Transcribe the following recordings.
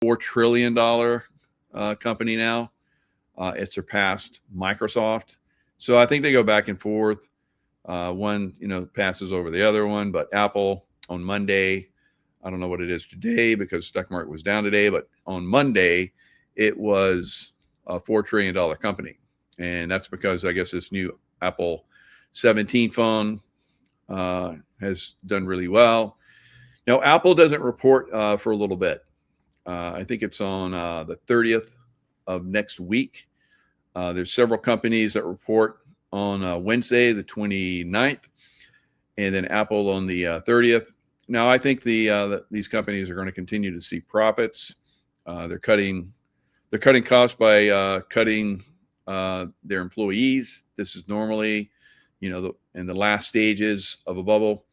$4 trillion company now. It surpassed Microsoft. So I think they go back and forth. One, passes over the other one. But Apple on Monday, I don't know what it is today because the stock market was down today, but on Monday, it was a $4 trillion company. And that's because I guess this new Apple 17 phone has done really well. Now, Apple doesn't report for a little bit. I think it's on the 30th of next week. There's several companies that report on Wednesday, the 29th, and then Apple on the 30th. Now, I think these companies are going to continue to see profits. They're cutting costs by cutting their employees. This is normally, in the last stages of a bubble.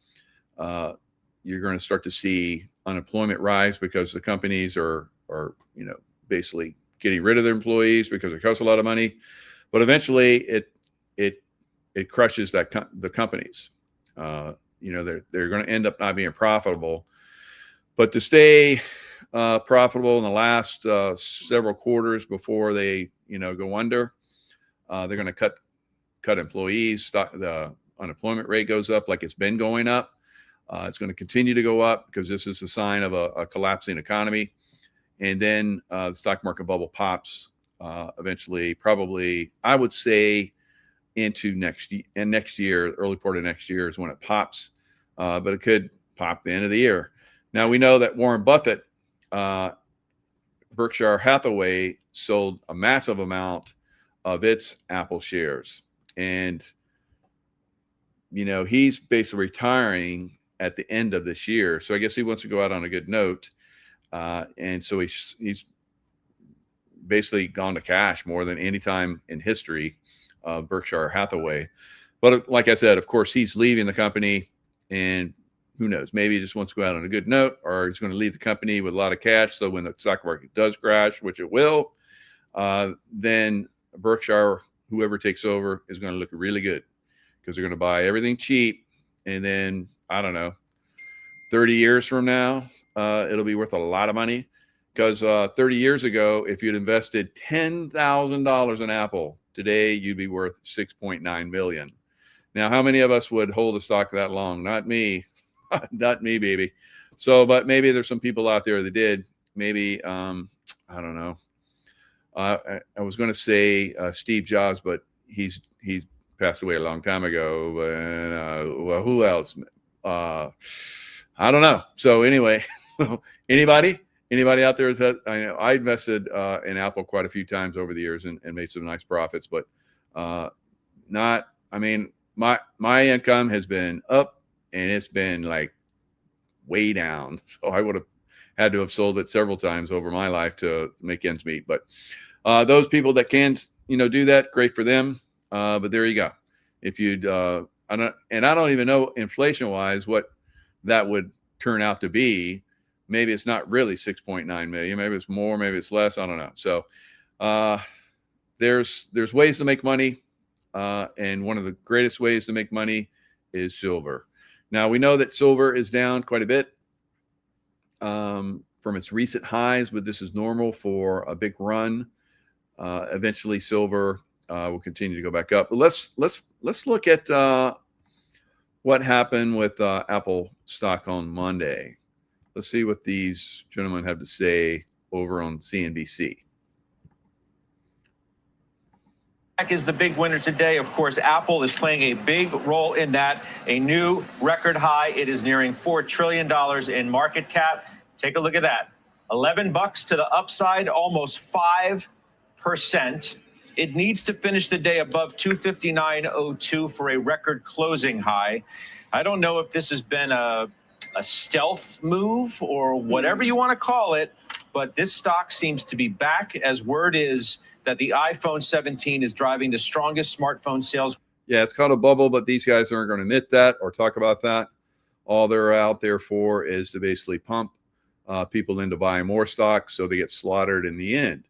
You're going to start to see unemployment rise because the companies are basically getting rid of their employees because it costs a lot of money. But eventually, it crushes the companies. They're going to end up not being profitable. But to stay profitable in the last several quarters before they go under, they're going to cut employees. The unemployment rate goes up like it's been going up. It's going to continue to go up because this is a sign of a collapsing economy. And then the stock market bubble pops eventually, probably, I would say, into next year, early part of next year is when it pops. But it could pop the end of the year. Now, we know that Warren Buffett, Berkshire Hathaway, sold a massive amount of its Apple shares. And, he's basically retiring at the end of this year. So I guess he wants to go out on a good note. And so he's basically gone to cash more than any time in history of Berkshire Hathaway. But like I said, of course, he's leaving the company, and who knows, maybe he just wants to go out on a good note, or he's going to leave the company with a lot of cash. So when the stock market does crash, which it will, then Berkshire, whoever takes over, is going to look really good because they're going to buy everything cheap. And then, I don't know, 30 years from now, it'll be worth a lot of money because 30 years ago, if you'd invested $10,000 in Apple, today you'd be worth $6.9 million. Now, how many of us would hold a stock that long? Not me. Not me, baby. So, but maybe there's some people out there that did. Maybe, I don't know. I was going to say Steve Jobs, but he's passed away a long time ago. Well, who else? I don't know. So anyway, anybody out there I invested in Apple quite a few times over the years and made some nice profits, but my income has been up and it's been like way down. So I would have had to have sold it several times over my life to make ends meet. But those people that can, do that, great for them. But there you go. If you'd, I don't even know inflation wise what that would turn out to be. Maybe it's not really 6.9 million. Maybe it's more, maybe it's less. I don't know. So there's ways to make money. And one of the greatest ways to make money is silver. Now, we know that silver is down quite a bit from its recent highs, but this is normal for a big run. Eventually, silver will continue to go back up. But let's look at what happened with Apple stock on Monday. Let's see what these gentlemen have to say over on CNBC. Is the big winner today. Of course, Apple is playing a big role in that. A new record high. It is nearing $4 trillion in market cap. Take a look at that. $11 to the upside, almost 5%. It needs to finish the day above 259.02 for a record closing high. I don't know if this has been a stealth move or whatever you want to call it, but this stock seems to be back, as word is that the iPhone 17 is driving the strongest smartphone sales. Yeah, it's called a bubble, but these guys aren't going to admit that or talk about that. All they're out there for is to basically pump people into buying more stocks so they get slaughtered in the end.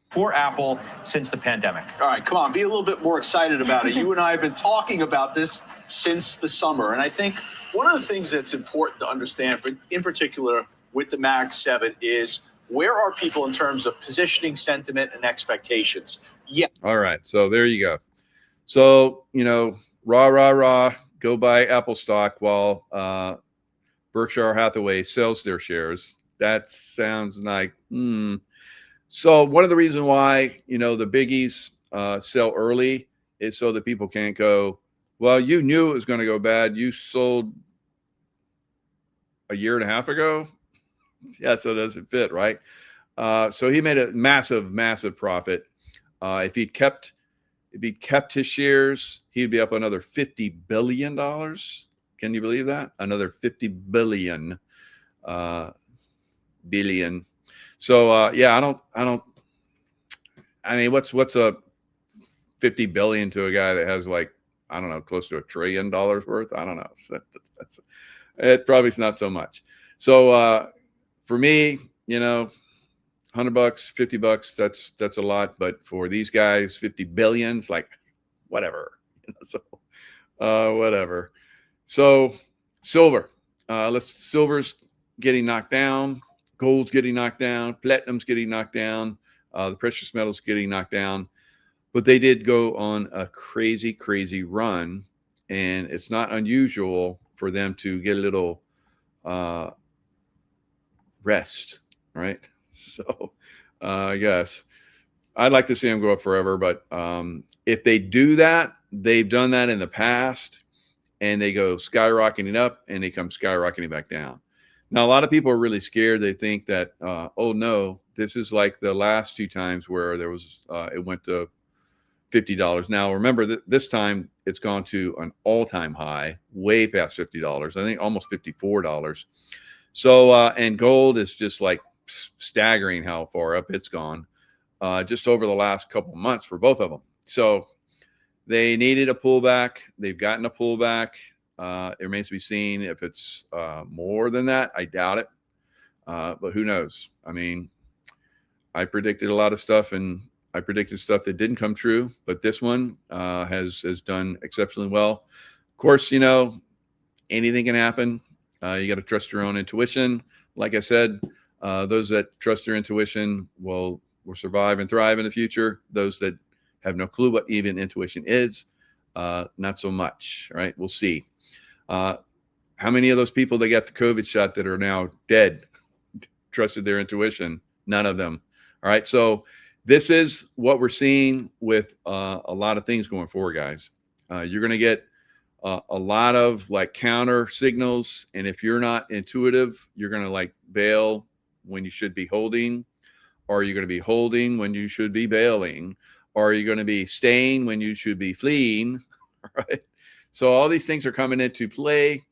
For Apple since the pandemic. All right, come on, be a little bit more excited about it. You and I have been talking about this since the summer. And I think one of the things that's important to understand, in particular with the Mag 7, is Where are people in terms of positioning, sentiment, and expectations? Yeah. All right. So there you go. So, rah, go buy Apple stock while Berkshire Hathaway sells their shares. That sounds like, So one of the reasons why, the biggies sell early is so that people can't go, well, you knew it was going to go bad. You sold a year and a half ago. Yeah, so it doesn't fit, right? So he made a massive, massive profit. If he'd kept his shares, he'd be up another $50 billion. Can you believe that? Another 50 billion. Billion. So yeah, I mean, what's a 50 billion to a guy that has like, I don't know, close to $1 trillion worth? I don't know. So it probably is not so much. So for me, $100, $50, that's a lot. But for these guys, 50 billions, like whatever. So whatever. So silver, silver's getting knocked down. Gold's getting knocked down. Platinum's getting knocked down. The precious metals getting knocked down. But they did go on a crazy, crazy run. And it's not unusual for them to get a little rest, right? So I guess I'd like to see them go up forever. But if they do that, they've done that in the past, and they go skyrocketing up and they come skyrocketing back down. Now, a lot of people are really scared. They think that, oh no, this is like the last two times where there was, it went to $50. Now, remember that this time it's gone to an all-time high, way past $50. I think almost $54. So, and gold is just like staggering how far up it's gone, just over the last couple of months for both of them. So they needed a pullback. They've gotten a pullback. It remains to be seen if it's more than that. I doubt it, but who knows? I mean, I predicted a lot of stuff, and I predicted stuff that didn't come true, but this one has done exceptionally well. Of course, anything can happen. You got to trust your own intuition. Like I said, those that trust their intuition will survive and thrive in the future. Those that have no clue what even intuition is, not so much, right? We'll see. How many of those people that got the COVID shot that are now dead trusted their intuition? None of them. All right. So this is what we're seeing with a lot of things going forward, guys. You're going to get a lot of like counter signals. And if you're not intuitive, you're going to like bail when you should be holding, or you're going to be holding when you should be bailing, or you're going to be staying when you should be fleeing. Right. So all these things are coming into play.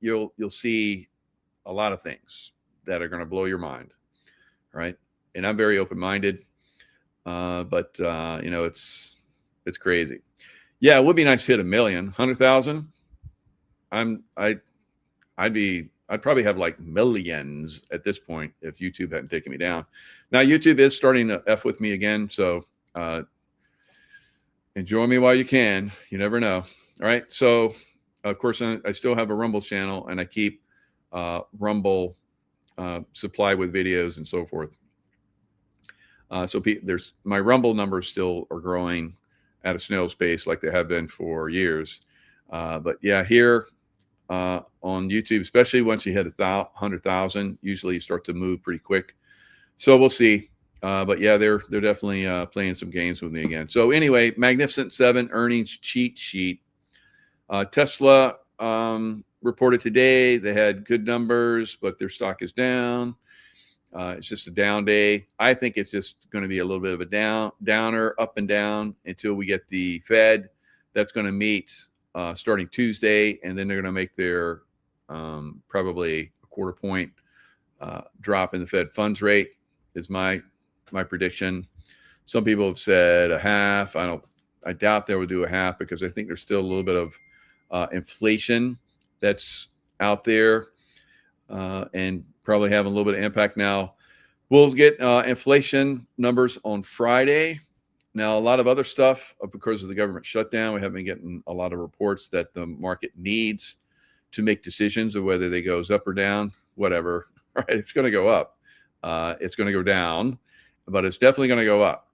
You'll see a lot of things that are going to blow your mind, right? And I'm very open-minded, but it's crazy. Yeah, it would be nice to hit 1 million, 100,000. I'd probably have like millions at this point if YouTube hadn't taken me down. Now YouTube is starting to F with me again, so enjoy me while you can. You never know. All right. So, of course, I still have a Rumble channel, and I keep Rumble supplied with videos and so forth. So there's my Rumble numbers still are growing at a snail's pace like they have been for years. But yeah, here on YouTube, especially once you hit 100,000, usually you start to move pretty quick. So we'll see. But yeah, they're definitely playing some games with me again. So anyway, Magnificent Seven earnings cheat sheet. Tesla reported today. They had good numbers, but their stock is down. It's just a down day. I think it's just going to be a little bit of a downer, up and down until we get the Fed. That's going to meet starting Tuesday, and then they're going to make their probably a quarter point drop in the Fed funds rate is my prediction. Some people have said a half. I doubt they will do a half because I think there's still a little bit of inflation that's out there and probably having a little bit of impact. Now we'll get inflation numbers on Friday. Now a lot of other stuff because of the government shutdown, we haven't been getting a lot of reports that the market needs to make decisions of whether they goes up or down, whatever, right? It's going to go up. it's going to go down, but it's definitely going to go up.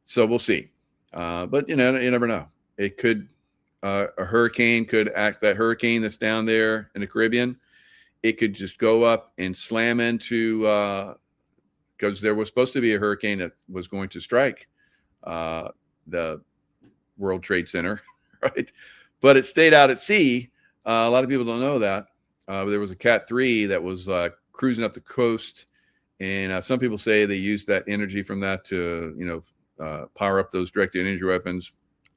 So we'll see. But you never know. It could, a hurricane could act, that hurricane that's down there in the Caribbean, it could just go up and slam into, because there was supposed to be a hurricane that was going to strike the World Trade Center, right? But it stayed out at sea. A lot of people don't know that. There was a Cat 3 that was cruising up the coast, and some people say they used that energy from that to, power up those directed energy weapons.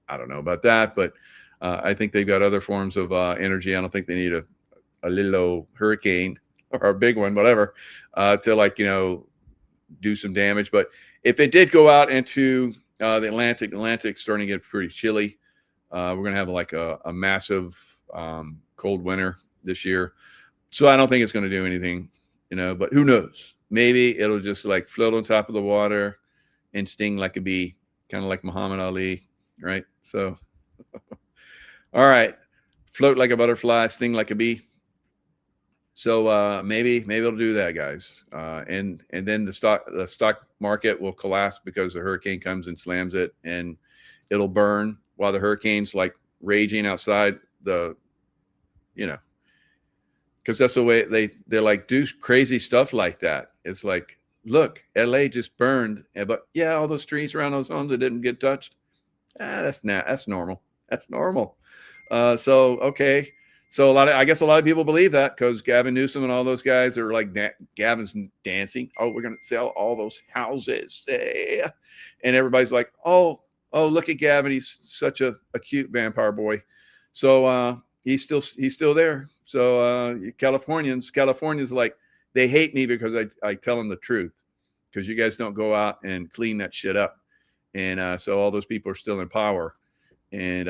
I don't know about that, but I think they've got other forms of energy. I don't think they need a little hurricane or a big one, whatever, to do some damage. But if it did go out into the Atlantic's starting to get pretty chilly. We're going to have like a massive cold winter this year. So I don't think it's going to do anything, but who knows? Maybe it'll just like float on top of the water and sting like a bee, kind of like Muhammad Ali, right? So, all right, float like a butterfly, sting like a bee. So maybe it'll do that, guys. And then the stock market will collapse because the hurricane comes and slams it, and it'll burn while the hurricane's like raging outside the, because that's the way they're like do crazy stuff like that. It's like, look, LA just burned, but yeah, all those trees around those homes that didn't get touched. That's normal. That's normal. Okay. So I guess a lot of people believe that because Gavin Newsom and all those guys are like, Gavin's dancing. Oh, we're going to sell all those houses. And everybody's like, oh, look at Gavin. He's such a cute vampire boy. So he's still there. So Californians like, they hate me because I tell them the truth, because you guys don't go out and clean that shit up. And so all those people are still in power. And,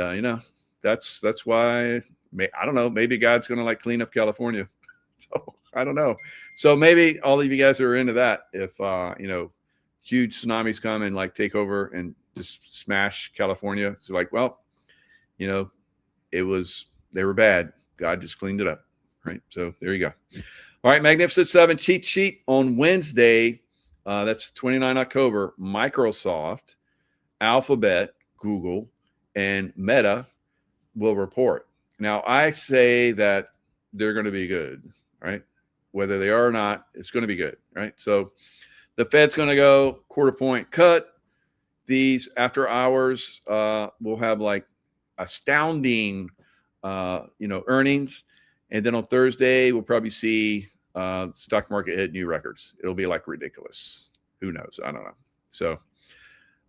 that's why. I don't know. Maybe God's going to like clean up California. So I don't know. So maybe all of you guys are into that. If, huge tsunamis come and like take over and just smash California. So like, well, they were bad. God just cleaned it up. Right. So there you go. All right. Magnificent 7 cheat sheet on Wednesday. That's 29 October. Microsoft, Alphabet, Google, and Meta will report. Now, I say that they're going to be good, right? Whether they are or not, it's going to be good, right? So the Fed's going to go quarter point cut. These after hours will have like astounding, earnings. And then on Thursday, we'll probably see stock market hit new records. It'll be like ridiculous. Who knows? I don't know. So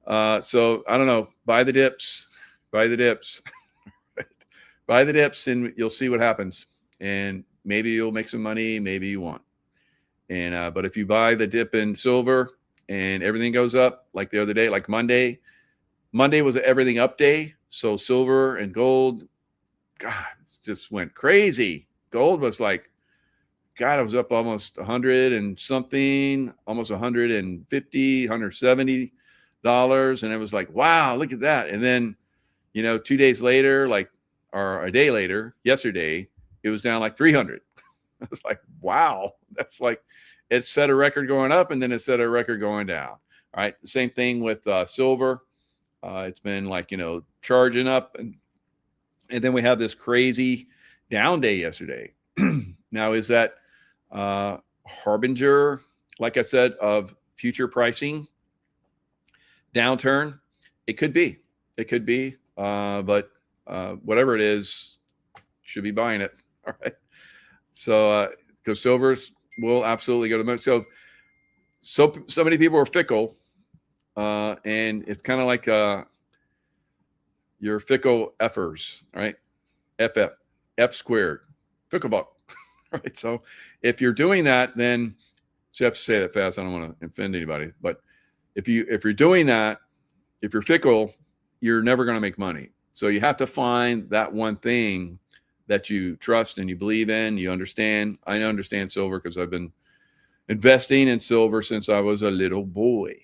I don't know. Buy the dips. Buy the dips. Buy the dips and you'll see what happens. And maybe you'll make some money, maybe you won't. And but if you buy the dip in silver and everything goes up, like the other day, like Monday was an everything up day. So silver and gold, God, just went crazy. Gold was like, God, it was up almost 100 and something, almost 150, $170. And it was like, wow, look at that. And then, 2 days later, or a day later, yesterday, it was down like 300. I was like, wow, that's like, it set a record going up and then it set a record going down. All right. The same thing with silver. It's been like, charging up. And then we have this crazy down day yesterday. Now, is that harbinger, like I said, of future pricing downturn? It could be. But whatever it is, should be buying it. All right. So, because silvers will absolutely go to the moon. So many people are fickle, and it's kind of like your fickle effers, right? F squared, ficklebuck, right? So if you're doing that, then so you have to say that fast. I don't want to offend anybody, but if you're doing that, if you're fickle, you're never going to make money. So you have to find that one thing that you trust and you believe in, you understand. I understand silver because I've been investing in silver since I was a little boy.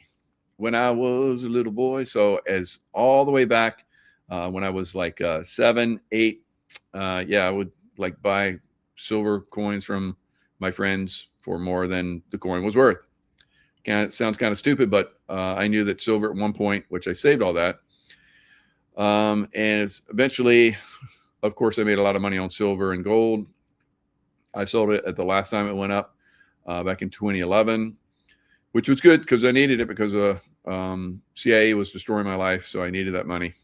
So as all the way back when I was like 7, 8, I would like buy silver coins from my friends for more than the coin was worth. sounds kind of stupid, but I knew that silver at one point, which I saved all that. And it's eventually, of course, I made a lot of money on silver and gold. I sold it at the last time it went up back in 2011, which was good because I needed it because CIA was destroying my life. So I needed that money.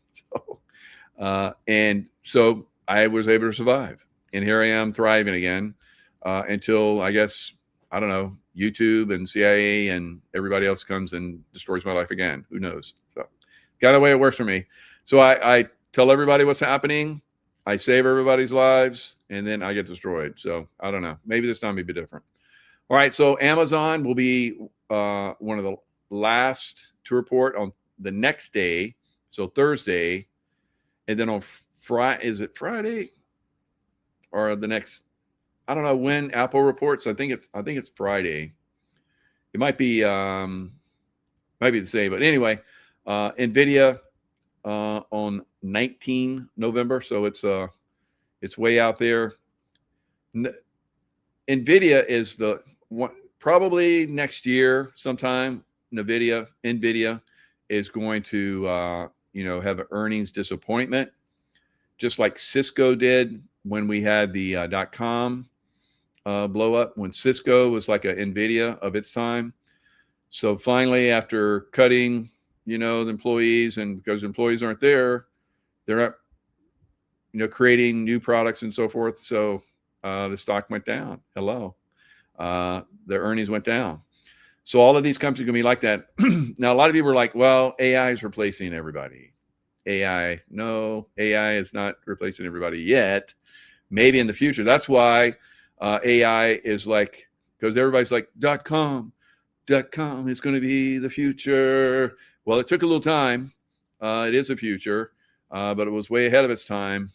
And so I was able to survive. And here I am thriving again until, I guess, I don't know, YouTube and CIA and everybody else comes and destroys my life again. Who knows? So kind of the way it works for me. So I tell everybody what's happening. I save everybody's lives, and then I get destroyed. So I don't know. Maybe this time will be different. All right. So Amazon will be one of the last to report on the next day. So Thursday. And then on Friday, is it Friday or the next? I don't know when Apple reports. I think it's Friday. It might be the same, but anyway, Nvidia on 19 November. So it's way out there. Nvidia is the one, probably next year sometime. Nvidia is going to have an earnings disappointment, just like Cisco did when we had the .com blow up, when Cisco was like a Nvidia of its time. So finally, after cutting, the employees, and because employees aren't there, they're not, creating new products and so forth. So the stock went down. Hello. Their earnings went down. So all of these companies are going to be like that. Now, a lot of people are like, well, AI is replacing everybody. No, AI is not replacing everybody yet. Maybe in the future. That's why AI is like, because everybody's like, .com is going to be the future. Well, it took a little time. It is the future, but it was way ahead of its time.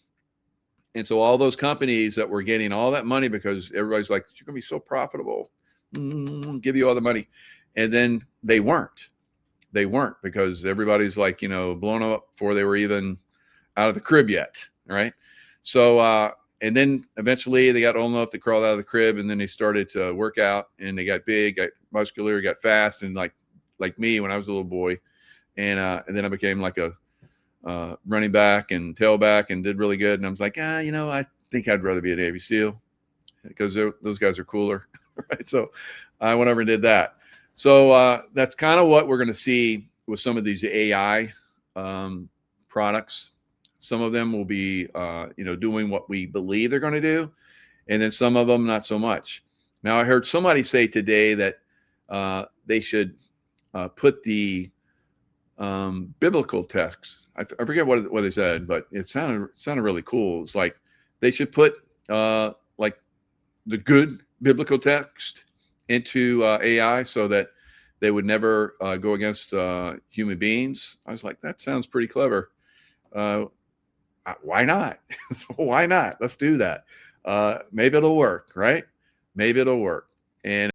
And so all those companies that were getting all that money because everybody's like, you're going to be so profitable, give you all the money. And then they weren't because everybody's like, blown up before they were even out of the crib yet. Right. So, and then eventually they got old enough to crawl out of the crib, and then they started to work out, and they got big, got muscular, got fast. And like me, when I was a little boy, and then I became like a running back and tailback and did really good. And I was like, I think I'd rather be a Navy SEAL because those guys are cooler. Right. So I went over and did that. So that's kind of what we're going to see with some of these AI products. Some of them will be, doing what we believe they're going to do. And then some of them, not so much. Now, I heard somebody say today that they should put the biblical texts. I forget what they said, but it sounded really cool. It's like they should put like the good biblical text into AI so that they would never go against human beings. I was like, that sounds pretty clever. Why not? Why not? Let's do that. Maybe it'll work, right? Maybe it'll work. And